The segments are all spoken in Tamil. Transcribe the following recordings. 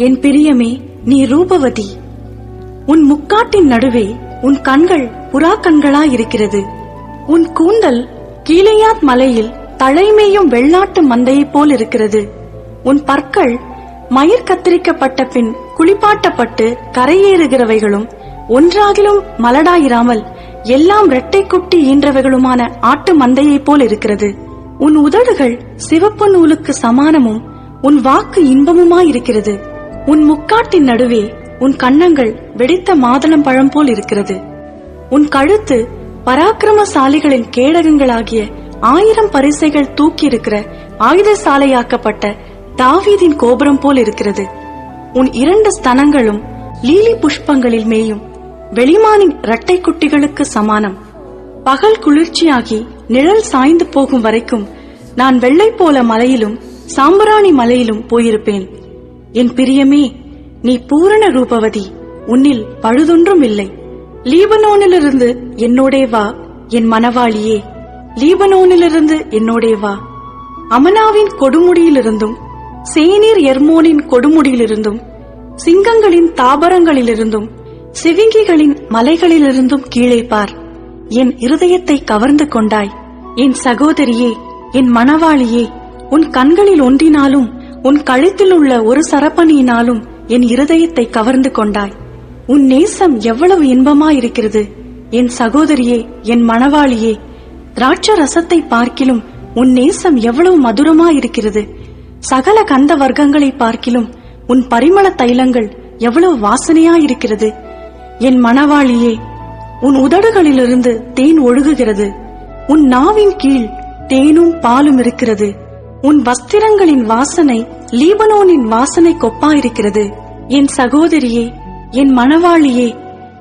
என் பிரியமே, நீ ரூபவதி. உன் முக்காட்டின் நடுவே உன் கண்கள் புறா கண்களாயிருக்கிறது. உன் கூந்தல் கீலேயாத் மலையில் தழைமேயும் வெள்ளாட்டு மந்தையைப் போல் இருக்கிறது. உன் பற்கள் மயிர் கத்திரிக்கப்பட்ட பின் குளிப்பாட்டப்பட்டு கரையேறுகிறவைகளும் ஒன்றாகிலும் மலடாயிராமல் எல்லாம் இரட்டை குட்டி ஈன்றவைகளுமான ஆட்டு மந்தையைப் போல் இருக்கிறது. உன் உதடுகள் சிவப்பு நூலுக்கு சமானமும் உன் வாக்கு இன்பமுமாயிருக்கிறது. உன் முக்காட்டின் நடுவே உன் கன்னங்கள் வெடித்த மாதுளம் பழம் போல் இருக்கிறது. உன் கழுத்து பராக்கிரமசாலிகளின் கேடகங்களாகிய 1000 பரிசைகள் தூக்கி இருக்கிற ஆயுதசாலையாக்கப்பட்ட தாவீதின் கோபுரம் போல் இருக்கிறது. உன் 2 ஸ்தனங்களும் லீலி புஷ்பங்களில் மேயும் வெளிமானின் இரட்டை குட்டிகளுக்கு சமானம். பகல் குளிர்ச்சியாகி நிழல் சாய்ந்து போகும் வரைக்கும் நான் வெள்ளை போல மலையிலும் சாம்பராணி மலையிலும் போயிருப்பேன். என் பிரியமே, நீ பூரண ரூபவதி, உன்னில் பழுதொன்றும் இல்லை. லீபனோனிலிருந்து என்னோடே வா, என் மணவாளியே, லீபனோனிலிருந்து என்னோடே வா. அமனாவின் கொடுமுடியிலிருந்தும் சேனீர் எர்மோனின் கொடுமுடியிலிருந்தும் சிங்கங்களின் தாபரங்களிலிருந்தும் சிவிங்கிகளின் மலைகளிலிருந்தும் கீழே பார். என் இருதயத்தை கவர்ந்து கொண்டாய். என் சகோதரியே, என் மணவாளியே, உன் கண்களில் ஒன்றினாலும் உன் கழுத்தில் உள்ள ஒரு சரப்பணியினாலும் என் இருதயத்தை கவர்ந்து கொண்டாய். உன் நேசம் எவ்வளவு இன்பமாயிருக்கிறது. என் சகோதரியே, என் மணவாளியே, திராட்ச ரசத்தை பார்க்கிலும் உன் நேசம் எவ்வளவு மதுரமாயிருக்கிறது. சகல கந்த வர்க்கங்களை பார்க்கிலும் உன் பரிமள தைலங்கள் எவ்வளவு வாசனையாயிருக்கிறது. என் மணவாளியே, உன் உதடுகளிலிருந்து தேன் ஒழுகுகிறது. உன் நாவின் கீழ் தேனும் பாலும் இருக்கிறது. உன் வஸ்திரங்களின் வாசனை லீபனோனின் வாசனை கொப்பாயிருக்கிறது. என் சகோதரியே, என் மணவாளியே,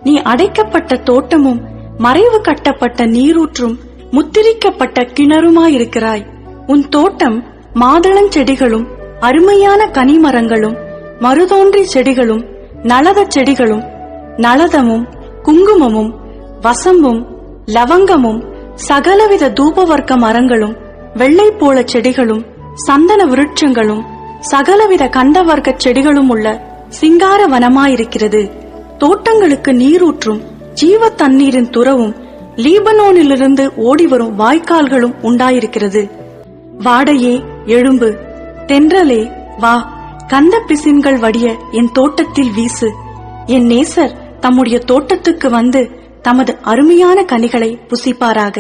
நீ அடைக்கப்பட்ட தோட்டமும் மறைவு கட்டப்பட்ட நீரூற்றும் முத்திரிக்கப்பட்ட கிணறுமாயிருக்கிறாய். உன் தோட்டம் மாதளஞ்செடிகளும் அருமையான கனிமரங்களும் மருதோன்றி செடிகளும் நளத செடிகளும் நளதமும் குங்குமமும் வசம்பும் லவங்கமும் சகலவித தூபவர்க்க மரங்களும் வெள்ளை போல செடிகளும் சந்தன விருட்சங்களும் சகலவித கந்தவர்க்க செடிகளும் உள்ள சிங்கார வனமாயிருக்கிறது. தோட்டங்களுக்கு நீரூற்றும் ஜீவ தண்ணீரின் துறவும் லீபனோனிலிருந்து ஓடிவரும் வாய்க்கால்களும் உண்டாயிருக்கிறது. வாடையே எழும்பு, தென்றலே வா, கந்த பிசின்கள் வடிய என் தோட்டத்தில் வீசு. என் நேசர் தம்முடைய தோட்டத்துக்கு வந்து தமது அருமையான கனிகளை புசிப்பாராக.